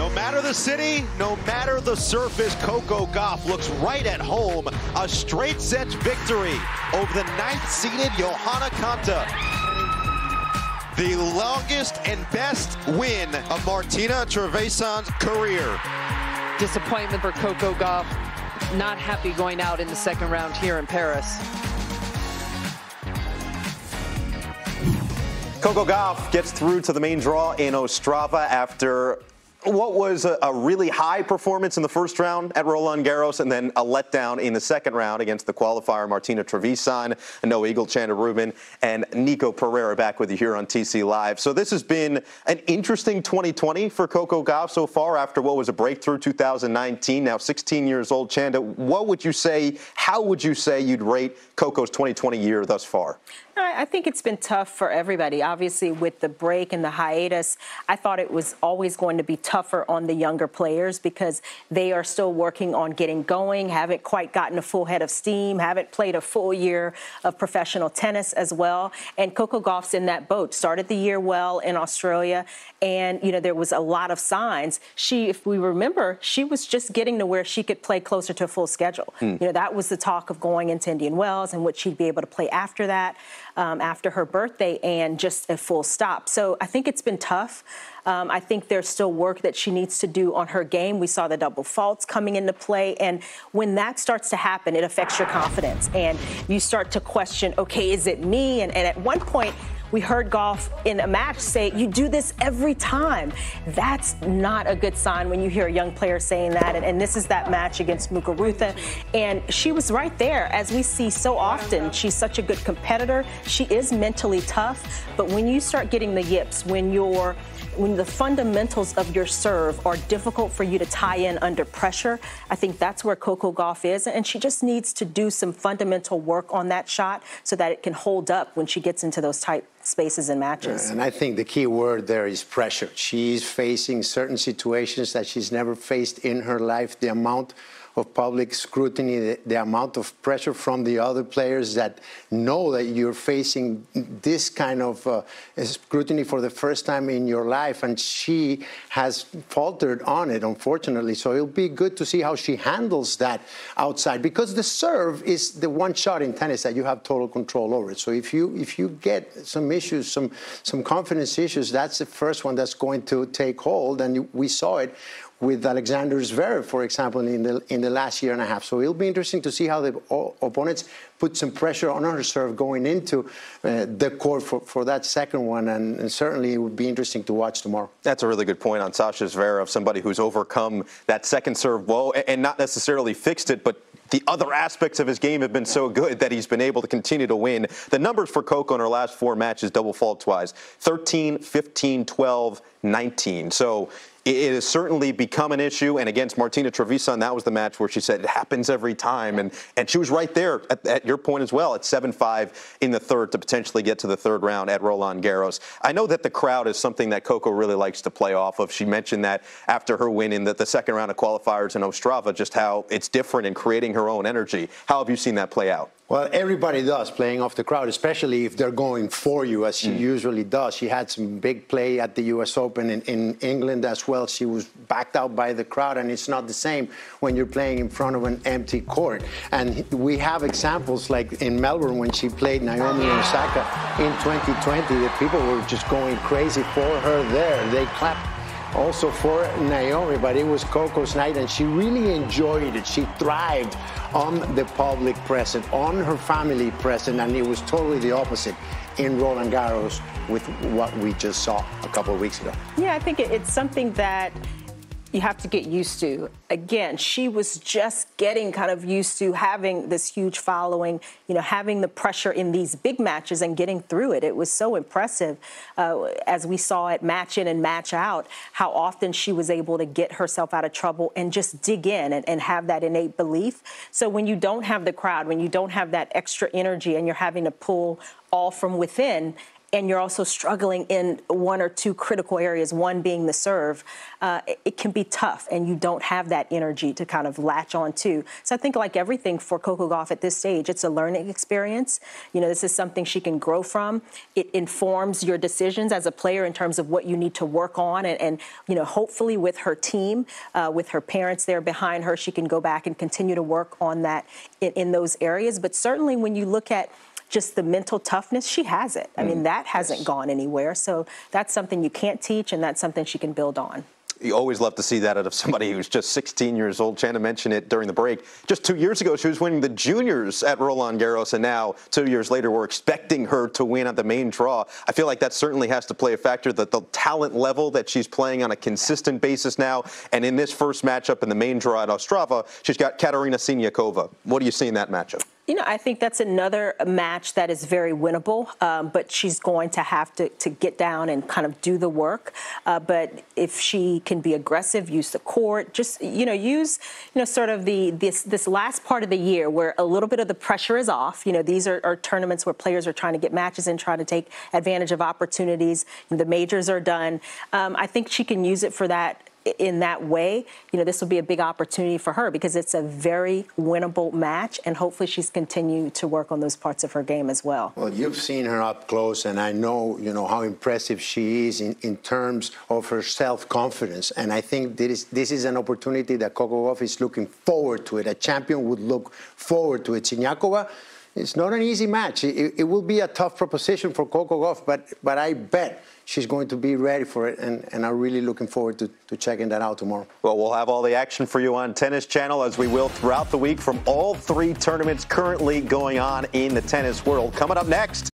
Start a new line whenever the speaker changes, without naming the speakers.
No matter the city, no matter the surface, Coco Gauff looks right at home. A straight sets victory over the 9th-seeded Johanna Konta. The longest and best win of Martina Trevisan's career.
Disappointment for Coco Gauff. Not happy going out in the second round here in Paris.
Coco Gauff gets through to the main draw in Ostrava after what was a really high performance in the first round at Roland Garros, and then a letdown in the second round against the qualifier Martina Trevisan, Noah Eagle, Chanda Rubin, and Nico Pereira back with you here on TC Live. So this has been an interesting 2020 for Coco Gauff so far after what was a breakthrough 2019, now 16 years old. Chanda, what would you say, how would you say you'd rate Coco's 2020 year thus far?
I think it's been tough for everybody. Obviously, with the break and the hiatus, I thought it was always going to be tougher on the younger players because they are still working on getting going, haven't quite gotten a full head of steam, haven't played a full year of professional tennis as well. And Coco Gauff's in that boat. Started the year well in Australia, and, you know, there was a lot of signs. If we remember, she was just getting to where she could play closer to a full schedule. You know, that was the talk of going into Indian Wells and what she'd be able to play after that. After her birthday, and just a full stop. So I think it's been tough. I think there's still work that she needs to do on her game. We saw the double faults coming into play. And when that starts to happen, it affects your confidence. And you start to question, okay, is it me? And at one point, we heard Gauff in a match say, you do this every time. That's not a good sign when you hear a young player saying that. And this is that match against Muguruza. And she was right there. As we see so often, she's such a good competitor. She is mentally tough. But when you start getting the yips, when the fundamentals of your serve are difficult for you to tie in under pressure, I think that's where Coco Gauff is. And she just needs to do some fundamental work on that shot so that it can hold up when she gets into those tight spaces and matches.
And I think the key word there is pressure. She's facing certain situations that she's never faced in her life. The amount of public scrutiny, the amount of pressure from the other players that know that you're facing this kind of scrutiny for the first time in your life, and she has faltered on it, unfortunately. So it'll be good to see how she handles that outside, because the serve is the one shot in tennis that you have total control over it. So if you get some issues, some confidence issues, that's the first one that's going to take hold, and we saw it with Alexander Zverev, for example, in the last year and a half. So it'll be interesting to see how the opponents put some pressure on her serve going into the court for that second one, and certainly it would be interesting to watch tomorrow.
That's a really good point on Sasha Zverev, somebody who's overcome that second serve woe and not necessarily fixed it, but the other aspects of his game have been so good that he's been able to continue to win. The numbers for Coco in her last 4 matches, double fault-wise, 13, 15, 12, 19. So it has certainly become an issue. And against Martina Trevisan, that was the match where she said it happens every time. And she was right there at your point as well, at 7-5 in the third to potentially get to the third round at Roland Garros. I know that the crowd is something that Coco really likes to play off of. She mentioned that after her win in the second round of qualifiers in Ostrava, just how it's different in creating her own energy. How have you seen that play out?
Well, everybody does, playing off the crowd, especially if they're going for you, as she usually does. She had some big play at the U.S. Open in England as well. She was backed out by the crowd, and it's not the same when you're playing in front of an empty court. And we have examples like in Melbourne when she played Naomi Osaka in 2020. The people were just going crazy for her there. They clapped also for Naomi, but it was Coco's night, and she really enjoyed it. She thrived on the public present, on her family present, and it was totally the opposite in Roland Garros with what we just saw a couple of weeks ago.
Yeah, I think it's something that you have to get used to. Again, she was just getting kind of used to having this huge following, you know, having the pressure in these big matches and getting through it. It was so impressive, as we saw it match in and match out, how often she was able to get herself out of trouble and just dig in and have that innate belief. So when you don't have the crowd, when you don't have that extra energy and you're having to pull all from within, and you're also struggling in one or two critical areas, one being the serve, it can be tough, and you don't have that energy to kind of latch on to. So I think like everything for Coco Gauff at this stage, it's a learning experience. You know, this is something she can grow from. It informs your decisions as a player in terms of what you need to work on, and you know, hopefully with her team, with her parents there behind her, she can go back and continue to work on that in those areas. But certainly when you look at just the mental toughness, she has it. I mean, that hasn't gone anywhere. So that's something you can't teach, and that's something she can build on.
You always love to see that out of somebody who's just 16 years old. Shannon mentioned it during the break. Just 2 years ago, she was winning the juniors at Roland Garros, and now 2 years later, we're expecting her to win at the main draw. I feel like that certainly has to play a factor, that the talent level that she's playing on a consistent basis now. And in this first matchup in the main draw at Ostrava, she's got Katerina Siniakova. What do you see in that matchup?
You know, I think that's another match that is very winnable, but she's going to have to get down and kind of do the work. But if she can be aggressive, use the court, just, you know, use, you know, sort of this last part of the year where a little bit of the pressure is off. You know, these are tournaments where players are trying to get matches in, trying to take advantage of opportunities. The majors are done. I think she can use it for that. In that way, you know, this will be a big opportunity for her because it's a very winnable match, and hopefully she's continued to work on those parts of her game as well.
Well, you've seen her up close, and I know, you know, how impressive she is in terms of her self-confidence. And I think this is an opportunity that Coco Gauff is looking forward to it. A champion would look forward to it. Siniakova, it's not an easy match. It will be a tough proposition for Coco Gauff, but I bet she's going to be ready for it, and I'm really looking forward to checking that out tomorrow.
Well, we'll have all the action for you on Tennis Channel, as we will throughout the week from all 3 tournaments currently going on in the tennis world. Coming up next.